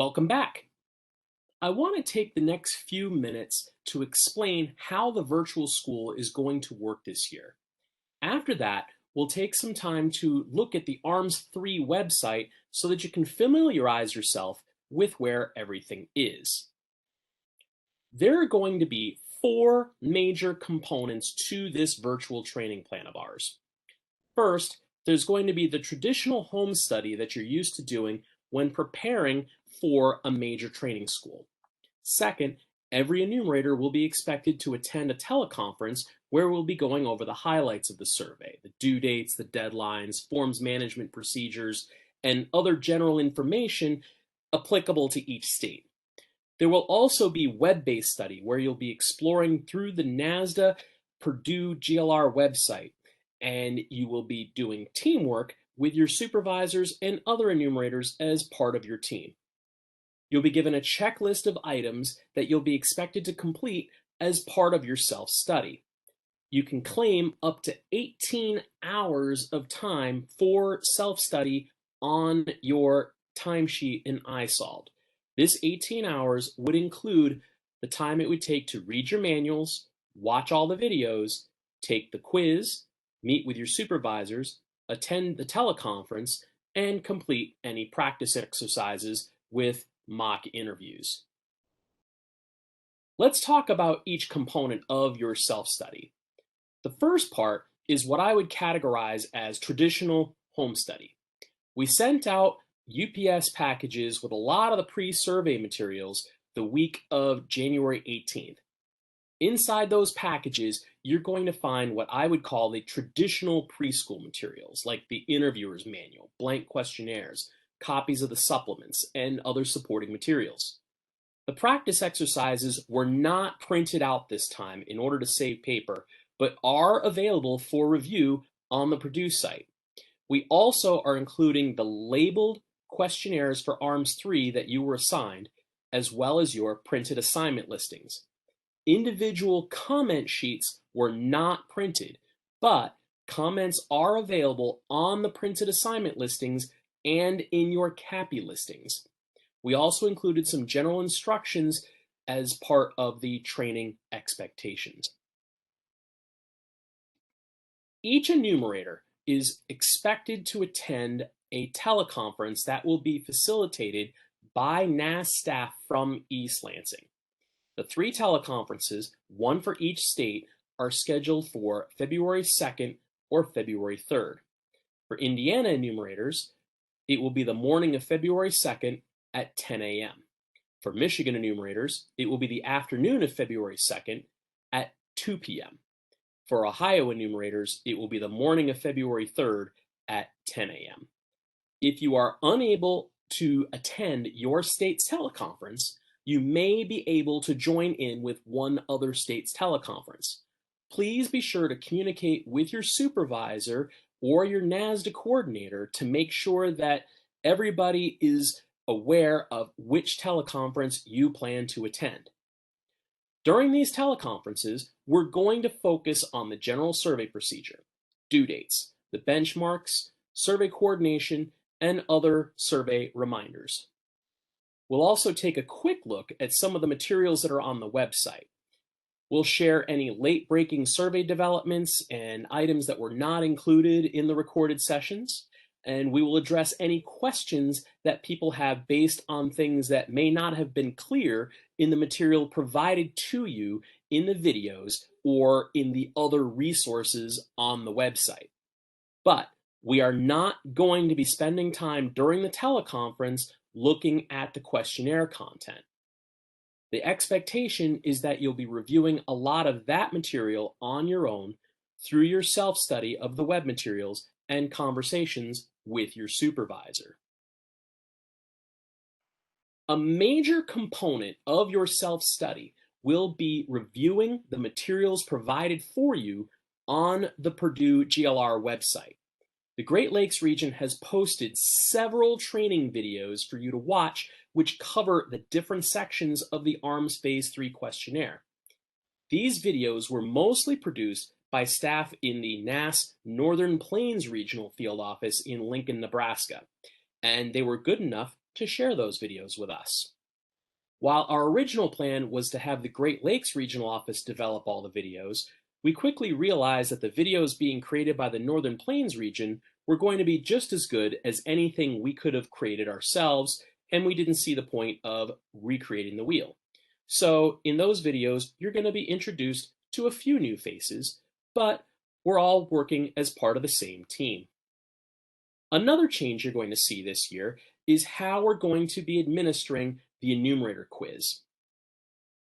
Welcome back. I want to take the next few minutes to explain how the virtual school is going to work this year. After that, we'll take some time to look at the ARMS 3 website so that you can familiarize yourself with where everything is. There are going to be four major components to this virtual training plan of ours. First, there's going to be the traditional home study that you're used to doing when preparing for a major training school. Second, every enumerator will be expected to attend a teleconference where we'll be going over the highlights of the survey, the due dates, the deadlines, forms management procedures, and other general information applicable to each state. There will also be web-based study where you'll be exploring through the NASDA Purdue GLR website, and you will be doing teamwork with your supervisors and other enumerators as part of your team. You'll be given a checklist of items that you'll be expected to complete as part of your self-study. You can claim up to 18 hours of time for self-study on your timesheet in iSolved. This 18 hours would include the time it would take to read your manuals, watch all the videos, take the quiz, meet with your supervisors, attend the teleconference, and complete any practice exercises with mock interviews. Let's talk about each component of your self-study. The first part is what I would categorize as traditional home study. We sent out UPS packages with a lot of the pre-survey materials the week of January 18th. Inside those packages, you're going to find what I would call the traditional preschool materials, like the interviewer's manual, blank questionnaires, copies of the supplements, and other supporting materials. The practice exercises were not printed out this time in order to save paper, but are available for review on the Purdue site. We also are including the labeled questionnaires for ARMS 3 that you were assigned, as well as your printed assignment listings. Individual comment sheets were not printed, but comments are available on the printed assignment listings and in your CAPI listings. We also included some general instructions as part of the training expectations. Each enumerator is expected to attend a teleconference that will be facilitated by NAS staff from East Lansing. The three teleconferences, one for each state, are scheduled for February 2nd or February 3rd. For Indiana enumerators, it will be the morning of February 2nd at 10 a.m. For Michigan enumerators, it will be the afternoon of February 2nd at 2 p.m. For Ohio enumerators, it will be the morning of February 3rd at 10 a.m. If you are unable to attend your state's teleconference, you may be able to join in with one other state's teleconference. Please be sure to communicate with your supervisor or your NASDA coordinator to make sure that everybody is aware of which teleconference you plan to attend. During these teleconferences, we're going to focus on the general survey procedure, due dates, the benchmarks, survey coordination, and other survey reminders. We'll also take a quick look at some of the materials that are on the website. We'll share any late-breaking survey developments and items that were not included in the recorded sessions, and we will address any questions that people have based on things that may not have been clear in the material provided to you in the videos or in the other resources on the website. But we are not going to be spending time during the teleconference looking at the questionnaire content. The expectation is that you'll be reviewing a lot of that material on your own through your self-study of the web materials and conversations with your supervisor. A major component of your self-study will be reviewing the materials provided for you on the Purdue GLR website. The Great Lakes region has posted several training videos for you to watch which cover the different sections of the ARMS Phase 3 questionnaire. These videos were mostly produced by staff in the NAS Northern Plains Regional Field Office in Lincoln, Nebraska, and they were good enough to share those videos with us. While our original plan was to have the Great Lakes Regional Office develop all the videos, we quickly realized that the videos being created by the Northern Plains region were going to be just as good as anything we could have created ourselves, and we didn't see the point of recreating the wheel. So in those videos, you're going to be introduced to a few new faces, but we're all working as part of the same team. Another change you're going to see this year is how we're going to be administering the enumerator quiz.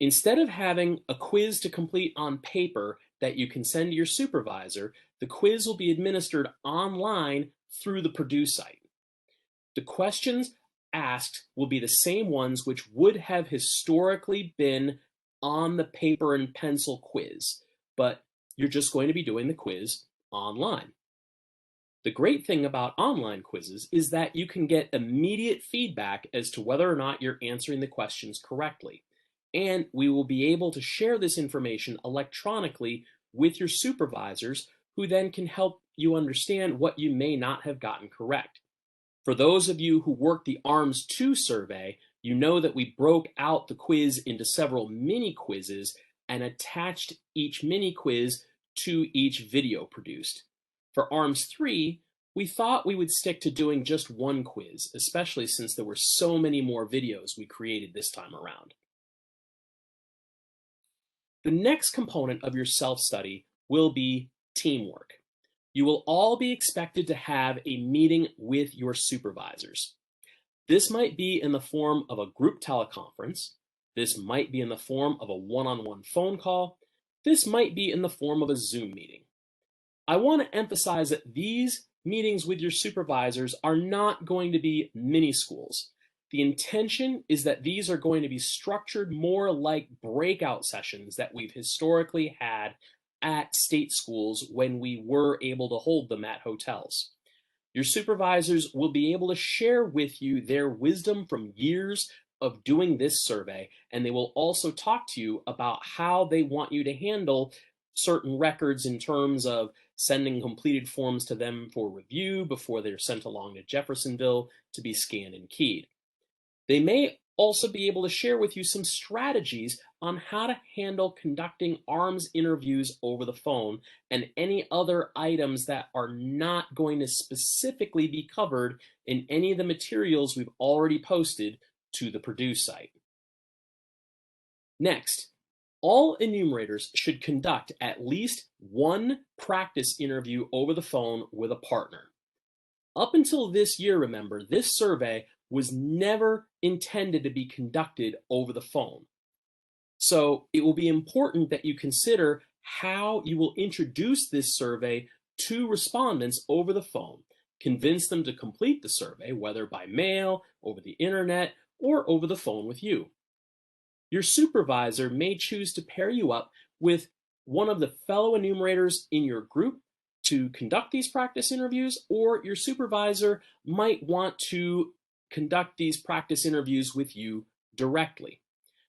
Instead of having a quiz to complete on paper that you can send to your supervisor, the quiz will be administered online through the Purdue site. The questions asked will be the same ones which would have historically been on the paper and pencil quiz, but you're just going to be doing the quiz online. The great thing about online quizzes is that you can get immediate feedback as to whether or not you're answering the questions correctly. And we will be able to share this information electronically with your supervisors, who then can help you understand what you may not have gotten correct. For those of you who worked the ARMS 2 survey, you know that we broke out the quiz into several mini quizzes and attached each mini quiz to each video produced. For ARMS 3, we thought we would stick to doing just one quiz, especially since there were so many more videos we created this time around. The next component of your self-study will be teamwork. You will all be expected to have a meeting with your supervisors. This might be in the form of a group teleconference. This might be in the form of a one-on-one phone call. This might be in the form of a Zoom meeting. I want to emphasize that these meetings with your supervisors are not going to be mini schools. The intention is that these are going to be structured more like breakout sessions that we've historically had at state schools when we were able to hold them at hotels. Your supervisors will be able to share with you their wisdom from years of doing this survey, and they will also talk to you about how they want you to handle certain records in terms of sending completed forms to them for review before they're sent along to Jeffersonville to be scanned and keyed. They may also be able to share with you some strategies on how to handle conducting ARMS interviews over the phone and any other items that are not going to specifically be covered in any of the materials we've already posted to the Purdue site. Next, all enumerators should conduct at least one practice interview over the phone with a partner. Up until this year, remember, this survey was never intended to be conducted over the phone. So it will be important that you consider how you will introduce this survey to respondents over the phone. Convince them to complete the survey, whether by mail, over the internet, or over the phone with you. Your supervisor may choose to pair you up with one of the fellow enumerators in your group to conduct these practice interviews, or your supervisor might want to conduct these practice interviews with you directly.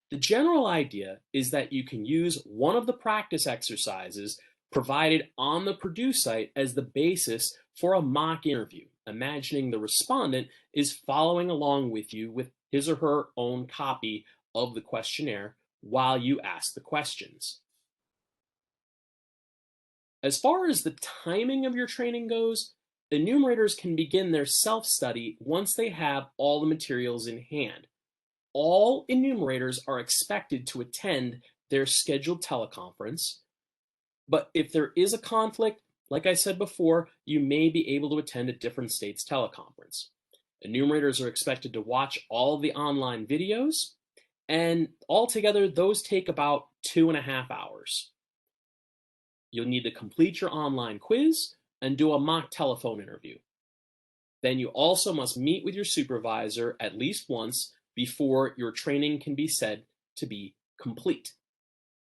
The general idea is that you can use one of the practice exercises provided on the Purdue site as the basis for a mock interview, imagining the respondent is following along with you with his or her own copy of the questionnaire while you ask the questions. As far as the timing of your training goes, enumerators can begin their self-study once they have all the materials in hand. All enumerators are expected to attend their scheduled teleconference, but if there is a conflict, like I said before, you may be able to attend a different state's teleconference. Enumerators are expected to watch all of the online videos, and altogether those take about 2.5 hours. You'll need to complete your online quiz and do a mock telephone interview. Then you also must meet with your supervisor at least once before your training can be said to be complete.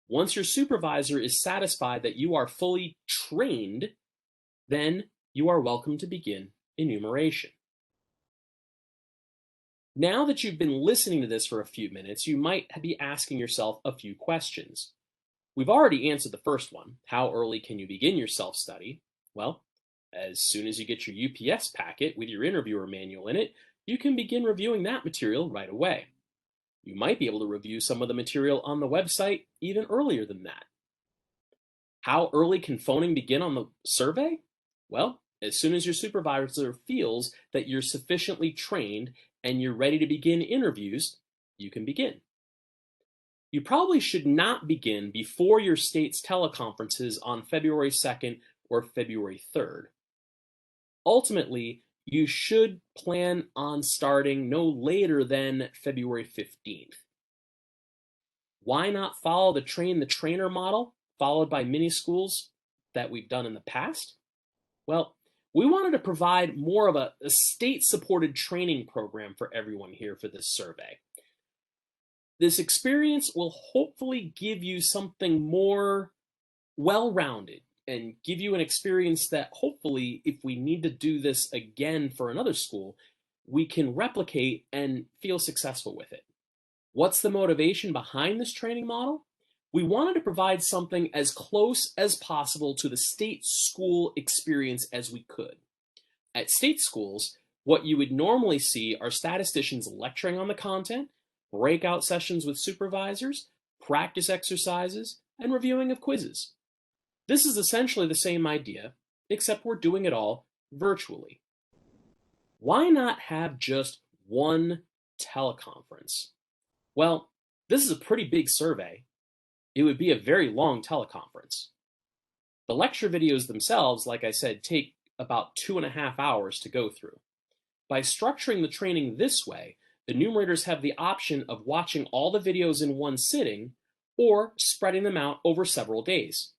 Once your supervisor is satisfied that you are fully trained, then you are welcome to begin enumeration. Now that you've been listening to this for a few minutes, you might be asking yourself a few questions. We've already answered the first one. How early can you begin your self-study? Well, as soon as you get your UPS packet with your interviewer manual in it, you can begin reviewing that material right away. You might be able to review some of the material on the website even earlier than that. How early can phoning begin on the survey? Well, as soon as your supervisor feels that you're sufficiently trained and you're ready to begin interviews, you can begin. You probably should not begin before your state's teleconferences on February 2nd or February 3rd. Ultimately, you should plan on starting no later than February 15th. Why not follow the train the trainer model followed by mini schools that we've done in the past? Well, we wanted to provide more of a state-supported training program for everyone here for this survey. This experience will hopefully give you something more well-rounded and give you an experience that hopefully, if we need to do this again for another school, we can replicate and feel successful with it. What's the motivation behind this training model? We wanted to provide something as close as possible to the state school experience as we could. At state schools, what you would normally see are statisticians lecturing on the content, breakout sessions with supervisors, practice exercises, and reviewing of quizzes. This is essentially the same idea, except we're doing it all virtually. Why not have just one teleconference? Well, this is a pretty big survey. It would be a very long teleconference. The lecture videos themselves, like I said, take about 2.5 hours to go through. By structuring the training this way, the enumerators have the option of watching all the videos in one sitting or spreading them out over several days.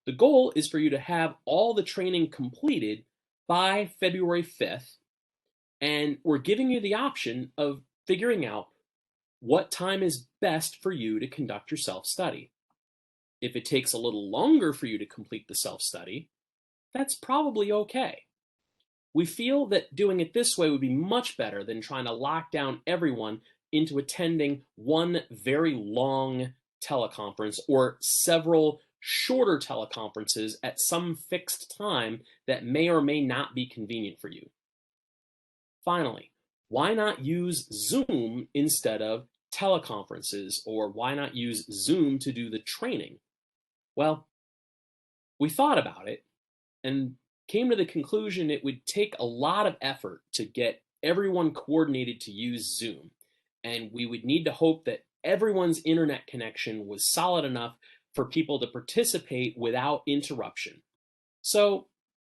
The goal is for you to have all the training completed by February 5th, and we're giving you the option of figuring out what time is best for you to conduct your self-study. If it takes a little longer for you to complete the self-study, that's probably okay. We feel that doing it this way would be much better than trying to lock down everyone into attending one very long teleconference or several shorter teleconferences at some fixed time that may or may not be convenient for you. Finally, why not use Zoom instead of teleconferences, or why not use Zoom to do the training? Well, we thought about it and came to the conclusion it would take a lot of effort to get everyone coordinated to use Zoom, and we would need to hope that everyone's internet connection was solid enough for people to participate without interruption. So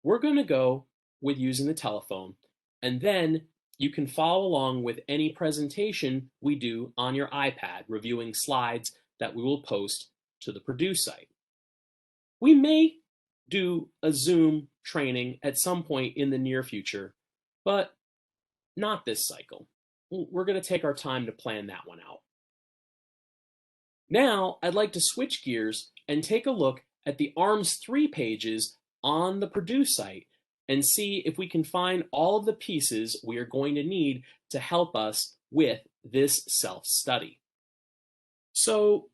we're going to go with using the telephone, and then you can follow along with any presentation we do on your iPad, reviewing slides that we will post to the Purdue site. We may do a Zoom training at some point in the near future, but not this cycle. We're going to take our time to plan that one out. Now, I'd like to switch gears and take a look at the ARMS 3 pages on the Purdue site and see if we can find all of the pieces we are going to need to help us with this self-study. So,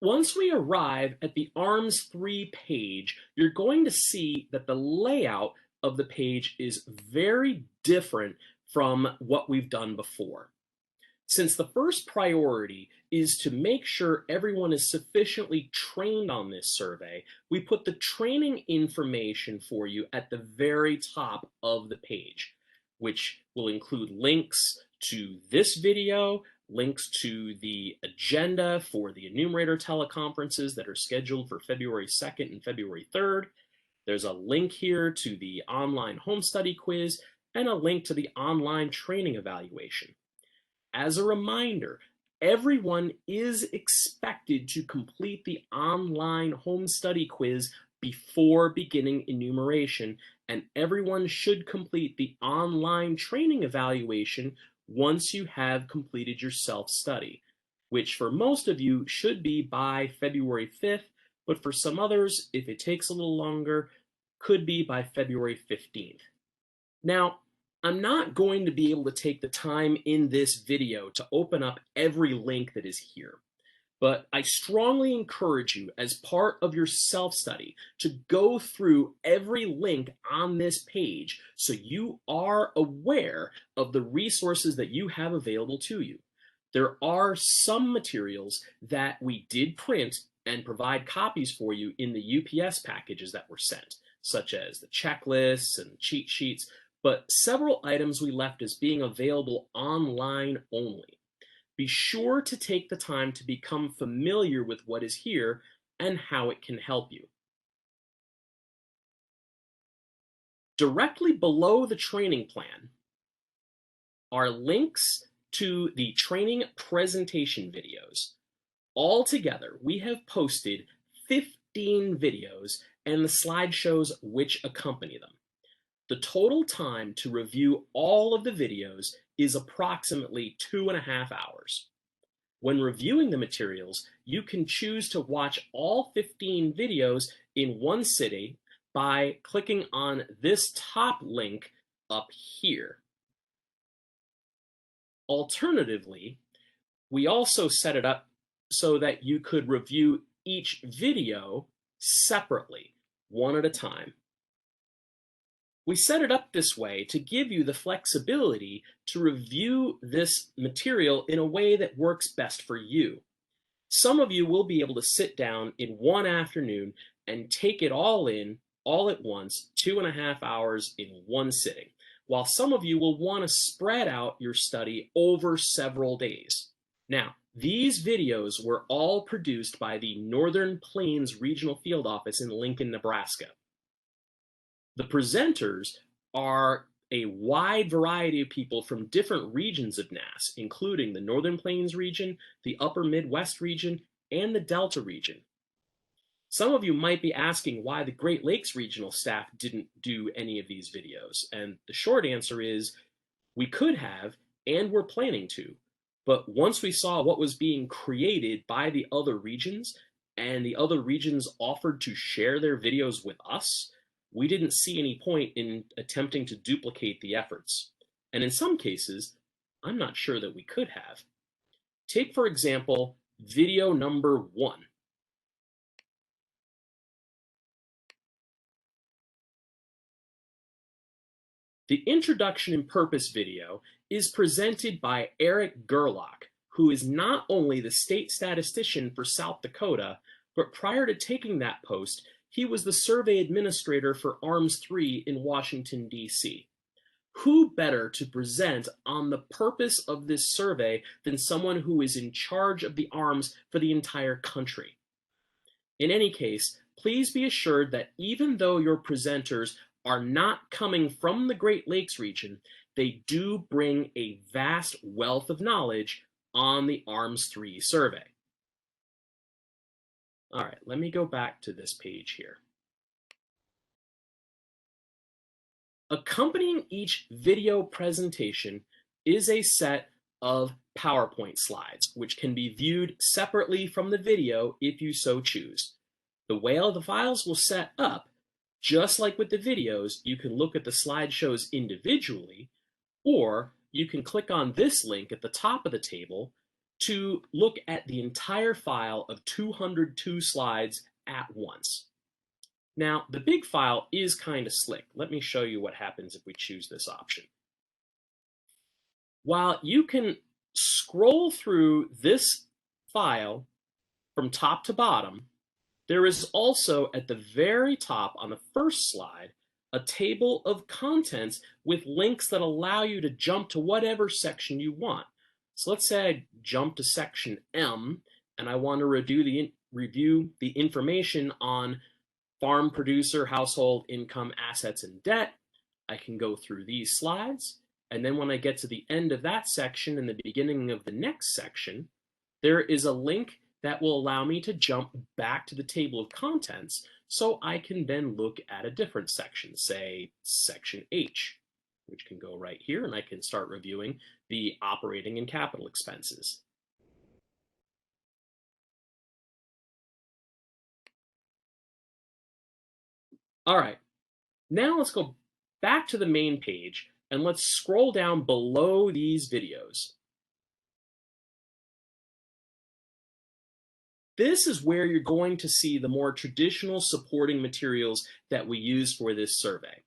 once we arrive at the ARMS 3 page, you're going to see that the layout of the page is very different from what we've done before. Since the first priority is to make sure everyone is sufficiently trained on this survey, we put the training information for you at the very top of the page, which will include links to this video, links to the agenda for the enumerator teleconferences that are scheduled for February 2nd and February 3rd. There's a link here to the online home study quiz and a link to the online training evaluation. As a reminder, everyone is expected to complete the online home study quiz before beginning enumeration, and everyone should complete the online training evaluation once you have completed your self-study, which for most of you should be by February 5th, but for some others, if it takes a little longer, could be by February 15th. Now, I'm not going to be able to take the time in this video to open up every link that is here, But I strongly encourage you, as part of your self-study, to go through every link on this page so you are aware of the resources that you have available to you. There are some materials that we did print and provide copies for you in the UPS packages that were sent, such as the checklists and cheat sheets, but several items we left as being available online only. Be sure to take the time to become familiar with what is here and how it can help you. Directly below the training plan are links to the training presentation videos. Altogether, we have posted 15 videos and the slideshows which accompany them. The total time to review all of the videos is approximately 2.5 hours. When reviewing the materials, you can choose to watch all 15 videos in one sitting by clicking on this top link up here. Alternatively, we also set it up so that you could review each video separately, one at a time. We set it up this way to give you the flexibility to review this material in a way that works best for you. Some of you will be able to sit down in one afternoon and take it all in all at once, 2.5 hours in one sitting, while some of you will want to spread out your study over several days. Now, these videos were all produced by the Northern Plains Regional Field Office in Lincoln, Nebraska. The presenters are a wide variety of people from different regions of NASS, including the Northern Plains region, the Upper Midwest region, and the Delta region. Some of you might be asking why the Great Lakes regional staff didn't do any of these videos, and the short answer is we could have and we're planning to, but once we saw what was being created by the other regions and the other regions offered to share their videos with us, we didn't see any point in attempting to duplicate the efforts. And in some cases, I'm not sure that we could have. Take, for example, video number 1. The introduction and purpose video is presented by Eric Gerlach, who is not only the state statistician for South Dakota, but prior to taking that post, he was the survey administrator for ARMS 3 in Washington, D.C. Who better to present on the purpose of this survey than someone who is in charge of the ARMS for the entire country? In any case, please be assured that even though your presenters are not coming from the Great Lakes region, they do bring a vast wealth of knowledge on the ARMS 3 survey. All right, let me go back to this page here. Accompanying each video presentation is a set of PowerPoint slides, which can be viewed separately from the video if you so choose. The way the files will set up, just like with the videos, you can look at the slideshows individually, or you can click on this link at the top of the table to look at the entire file of 202 slides at once. Now, the big file is kind of slick. Let me show you what happens if we choose this option. While you can scroll through this file from top to bottom, there is also at the very top on the first slide a table of contents with links that allow you to jump to whatever section you want. So let's say I jump to section M and I want to review the information on farm producer, household income, assets, and debt. I can go through these slides, and then when I get to the end of that section and the beginning of the next section, there is a link that will allow me to jump back to the table of contents so I can then look at a different section, say section H, which can go right here, and I can start reviewing the operating and capital expenses. All right, now let's go back to the main page and let's scroll down below these videos. This is where you're going to see the more traditional supporting materials that we use for this survey.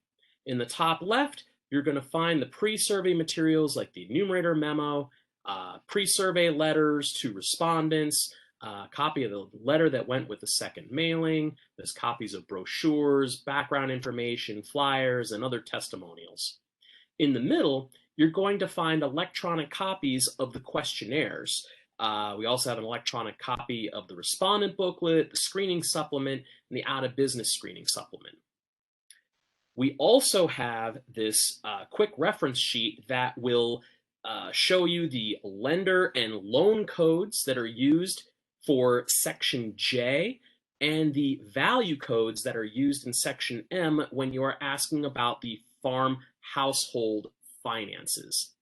In the top left, you're going to find the pre-survey materials like the enumerator memo, pre-survey letters to respondents, a copy of the letter that went with the second mailing. There's copies of brochures, background information, flyers, and other testimonials. In the middle, you're going to find electronic copies of the questionnaires. We also have an electronic copy of the respondent booklet, the screening supplement, and the out of business screening supplement. We also have this quick reference sheet that will show you the lender and loan codes that are used for Section J and the value codes that are used in Section M when you are asking about the farm household finances.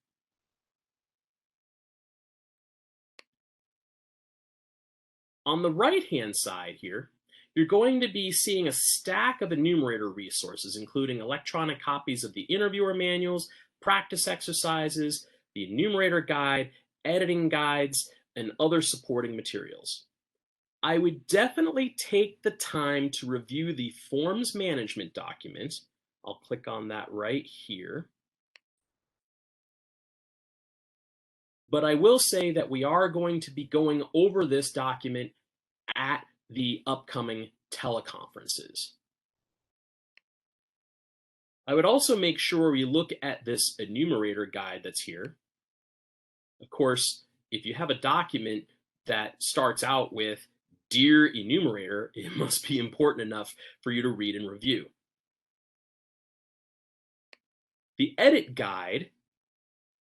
On the right-hand side here, you're going to be seeing a stack of enumerator resources, including electronic copies of the interviewer manuals, practice exercises, the enumerator guide, editing guides, and other supporting materials. I would definitely take the time to review the forms management document. I'll click on that right here. But I will say that we are going to be going over this document at the upcoming teleconferences. I would also make sure we look at this enumerator guide that's here. Of course, if you have a document that starts out with "Dear Enumerator," it must be important enough for you to read and review. The edit guide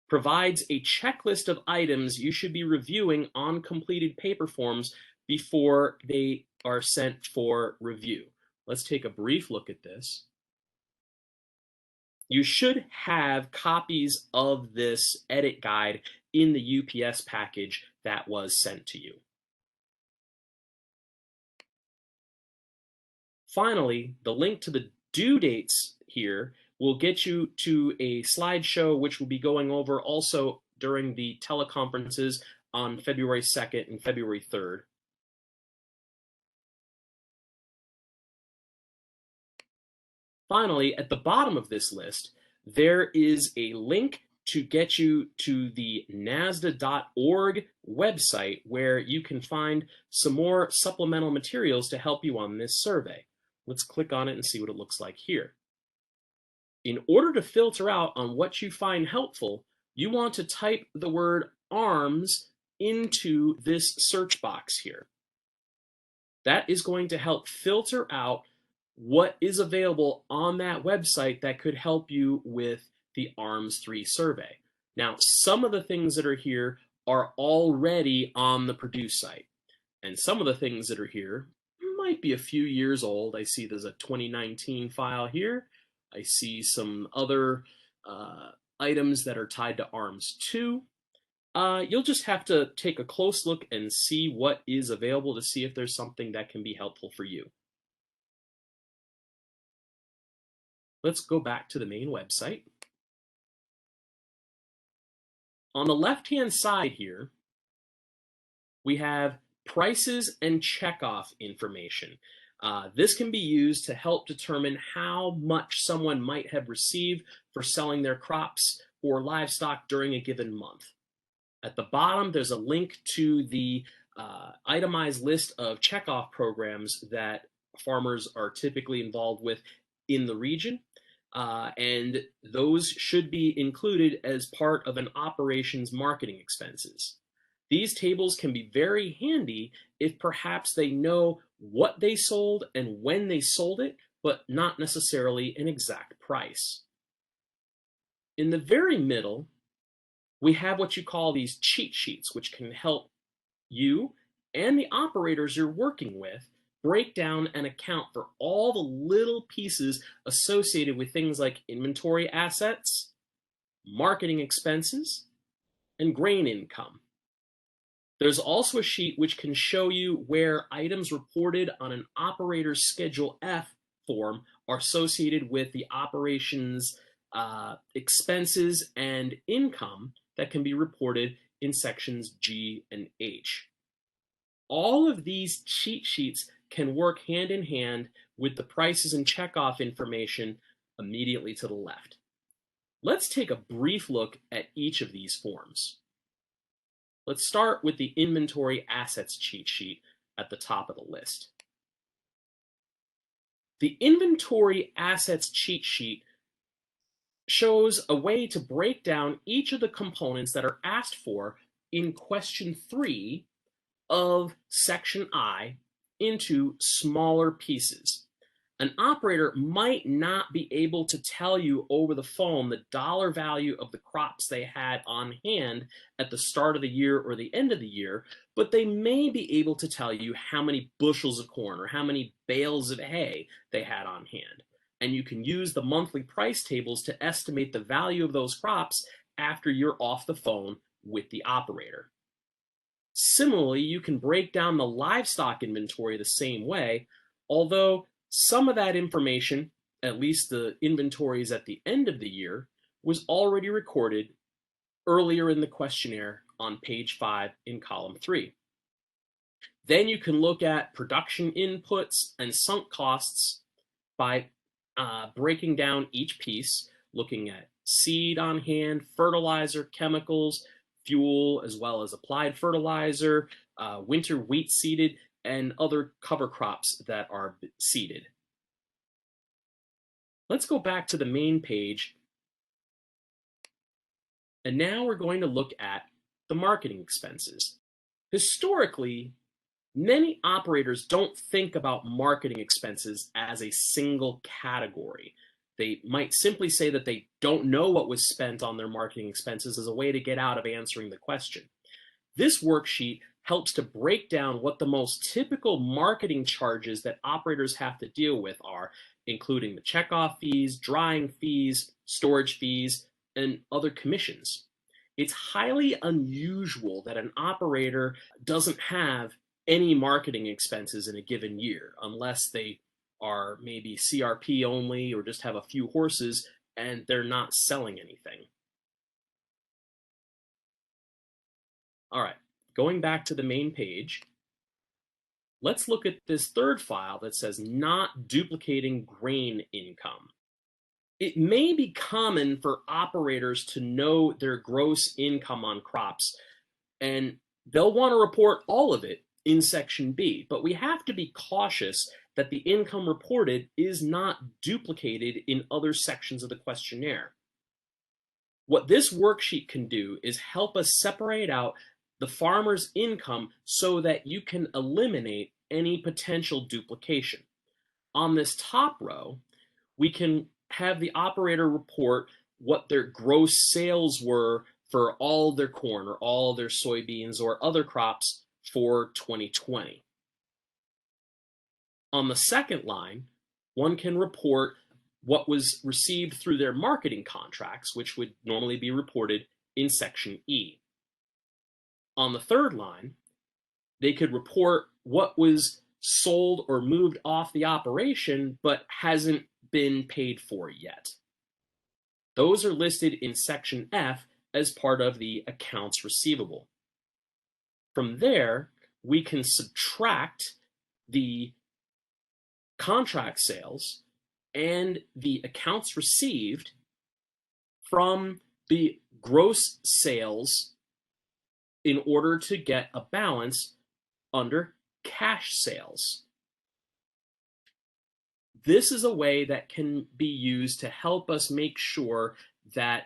provides a checklist of items you should be reviewing on completed paper forms before they are sent for review. Let's take a brief look at this. You should have copies of this edit guide in the UPS package that was sent to you. Finally, the link to the due dates here will get you to a slideshow which we'll be going over also during the teleconferences on February 2nd and February 3rd. Finally, at the bottom of this list, there is a link to get you to the NASDA.org website where you can find some more supplemental materials to help you on this survey. Let's click on it and see what it looks like here. In order to filter out on what you find helpful, you want to type the word ARMS into this search box here. That is going to help filter out what is available on that website that could help you with the ARMS 3 survey. Now, some of the things that are here are already on the Purdue site, and some of the things that are here might be a few years old. I see there's a 2019 file here. I see some other items that are tied to ARMS 2. You'll just have to take a close look and see what is available to see if there's something that can be helpful for you. Let's go back to the main website. On the left-hand side here, we have prices and checkoff information. This can be used to help determine how much someone might have received for selling their crops or livestock during a given month. At the bottom, there's a link to the itemized list of checkoff programs that farmers are typically involved with in the region. And those should be included as part of an operation's marketing expenses. These tables can be very handy if perhaps they know what they sold and when they sold it, but not necessarily an exact price. In the very middle, we have what you call these cheat sheets, which can help you and the operators you're working with break down and account for all the little pieces associated with things like inventory assets, marketing expenses, and grain income. There's also a sheet which can show you where items reported on an operator's Schedule F form are associated with the operation's expenses and income that can be reported in sections G and H. all of these cheat sheets can work hand in hand with the prices and checkoff information immediately to the left. Let's take a brief look at each of these forms. Let's start with the inventory assets cheat sheet at the top of the list. The inventory assets cheat sheet shows a way to break down each of the components that are asked for in question 3 of section I into smaller pieces. An operator might not be able to tell you over the phone the dollar value of the crops they had on hand at the start of the year or the end of the year, but they may be able to tell you how many bushels of corn or how many bales of hay they had on hand. And you can use the monthly price tables to estimate the value of those crops after you're off the phone with the operator. Similarly, you can break down the livestock inventory the same way, although some of that information, at least the inventories at the end of the year, was already recorded earlier in the questionnaire on page 5 in column 3. Then you can look at production inputs and sunk costs by breaking down each piece, looking at seed on hand, fertilizer, chemicals, fuel, as well as applied fertilizer, winter wheat seeded, and other cover crops that are seeded. Let's go back to the main page. And now we're going to look at the marketing expenses. Historically, many operators don't think about marketing expenses as a single category. They might simply say that they don't know what was spent on their marketing expenses as a way to get out of answering the question. This worksheet helps to break down what the most typical marketing charges that operators have to deal with are, including the checkoff fees, drying fees, storage fees, and other commissions. It's highly unusual that an operator doesn't have any marketing expenses in a given year, unless they are maybe CRP only or just have a few horses and they're not selling anything. All right, going back to the main page, let's look at this third file that says not duplicating grain income. It may be common for operators to know their gross income on crops, and they'll want to report all of it in section B, but we have to be cautious that the income reported is not duplicated in other sections of the questionnaire. What this worksheet can do is help us separate out the farmer's income so that you can eliminate any potential duplication. On this top row, we can have the operator report what their gross sales were for all their corn or all their soybeans or other crops for 2020. On the second line, one can report what was received through their marketing contracts, which would normally be reported in section E. On the third line, they could report what was sold or moved off the operation but hasn't been paid for yet. Those are listed in section F as part of the accounts receivable. From there, we can subtract the contract sales and the accounts received from the gross sales in order to get a balance under cash sales. This is a way that can be used to help us make sure that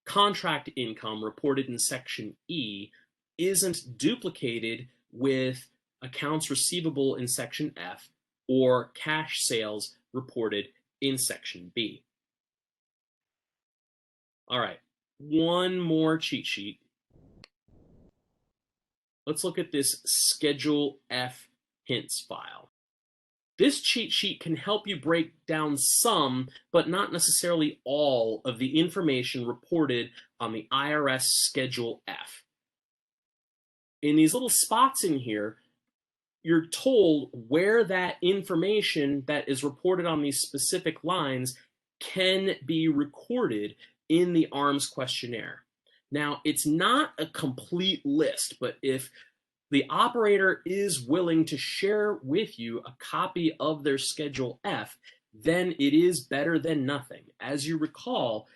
contract income reported in section E isn't duplicated with accounts receivable in section F or cash sales reported in section B. All right, one more cheat sheet. Let's look at this Schedule F hints file. This cheat sheet can help you break down some, but not necessarily all, of the information reported on the IRS Schedule F. In these little spots in here, you're told where that information that is reported on these specific lines can be recorded in the ARMS questionnaire. Now, it's not a complete list, but if the operator is willing to share with you a copy of their Schedule F, then it is better than nothing. As you recall,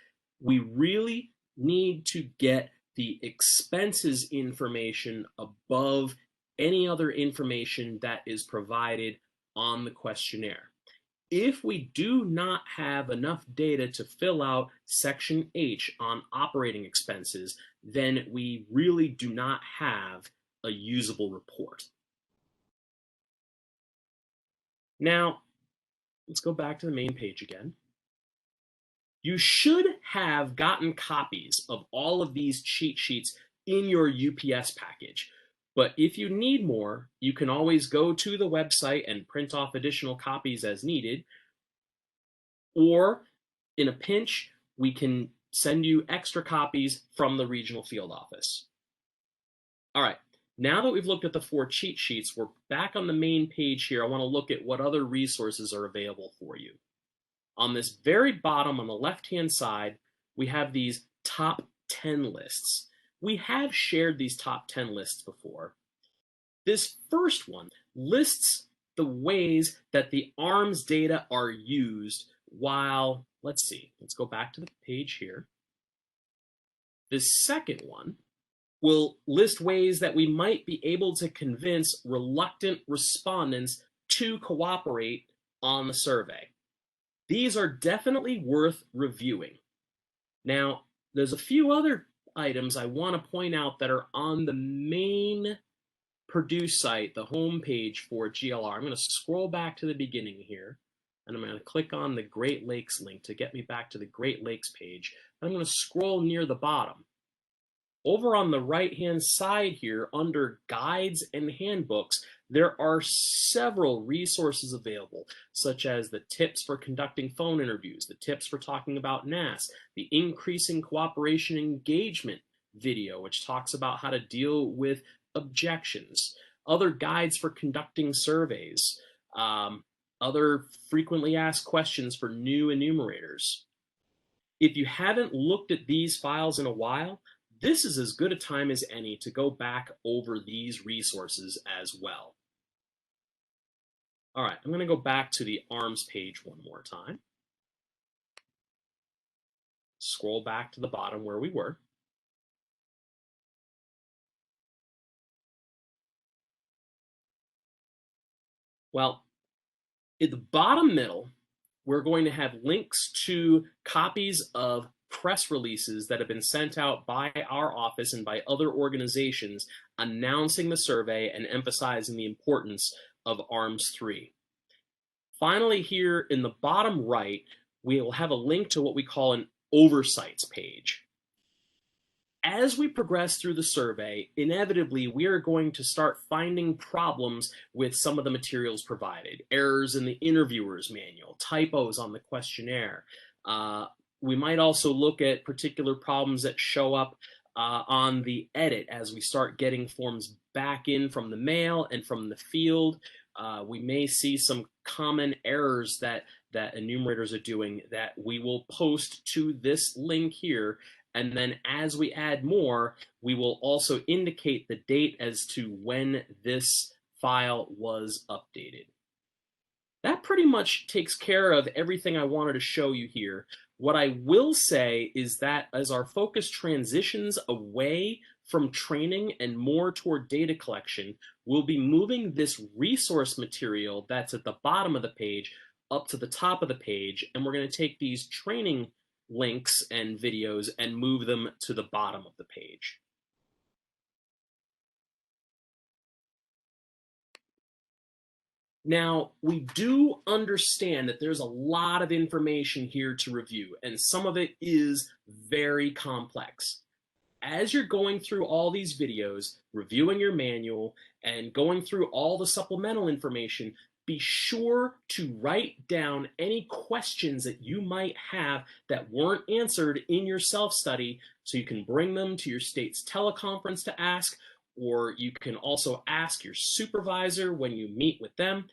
we really need to get the expenses information above any other information that is provided on the questionnaire. If we do not have enough data to fill out Section H on operating expenses, then we really do not have a usable report. Now, let's go back to the main page again. You should have gotten copies of all of these cheat sheets in your UPS package. But if you need more, you can always go to the website and print off additional copies as needed. Or in a pinch, we can send you extra copies from the regional field office. All right, now that we've looked at the 4 cheat sheets, we're back on the main page here. I want to look at what other resources are available for you. On this very bottom on the left-hand side, we have these top 10 lists. We have shared these top 10 lists before. This first one lists the ways that the ARMS data are used while, let's go back to the page here. This second one will list ways that we might be able to convince reluctant respondents to cooperate on the survey. These are definitely worth reviewing. Now, there's a few other items I want to point out that are on the main Purdue site, the home page for GLR. I'm going to scroll back to the beginning here, and I'm going to click on the Great Lakes link to get me back to the Great Lakes page. I'm going to scroll near the bottom. Over on the right-hand side here, under Guides and Handbooks, there are several resources available, such as the tips for conducting phone interviews, the tips for talking about NAS, the increasing cooperation engagement video, which talks about how to deal with objections, other guides for conducting surveys, other frequently asked questions for new enumerators. If you haven't looked at these files in a while, this is as good a time as any to go back over these resources as well. All right, I'm going to go back to the ARMS page one more time. Scroll back to the bottom where we were. Well, in the bottom middle, we're going to have links to copies of press releases that have been sent out by our office and by other organizations announcing the survey and emphasizing the importance of ARMS 3. Finally, here in the bottom right, we will have a link to what we call an oversights page. As we progress through the survey, inevitably we are going to start finding problems with some of the materials provided, errors in the interviewer's manual, typos on the questionnaire. We might also look at particular problems that show up on the edit as we start getting forms back in from the mail and from the field. We may see some common errors that enumerators are doing that we will post to this link here. And then as we add more, we will also indicate the date as to when this file was updated. That pretty much takes care of everything I wanted to show you here. What I will say is that as our focus transitions away from training and more toward data collection, we'll be moving this resource material that's at the bottom of the page up to the top of the page, and we're going to take these training links and videos and move them to the bottom of the page. Now, we do understand that there's a lot of information here to review, and some of it is very complex. As you're going through all these videos, reviewing your manual, and going through all the supplemental information, be sure to write down any questions that you might have that weren't answered in your self-study so you can bring them to your state's teleconference to ask, or you can also ask your supervisor when you meet with them,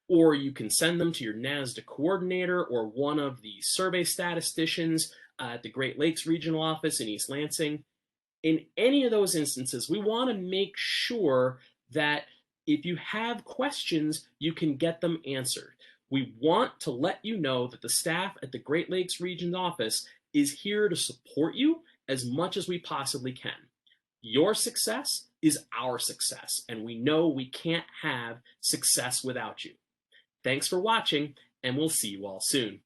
or you can send them to your NASDA coordinator or one of the survey statisticians at the Great Lakes Regional Office in East Lansing. In any of those instances, we want to make sure that if you have questions, you can get them answered. We want to let you know that the staff at the Great Lakes Region office is here to support you as much as we possibly can. Your success is our success, and we know we can't have success without you. Thanks for watching, and we'll see you all soon.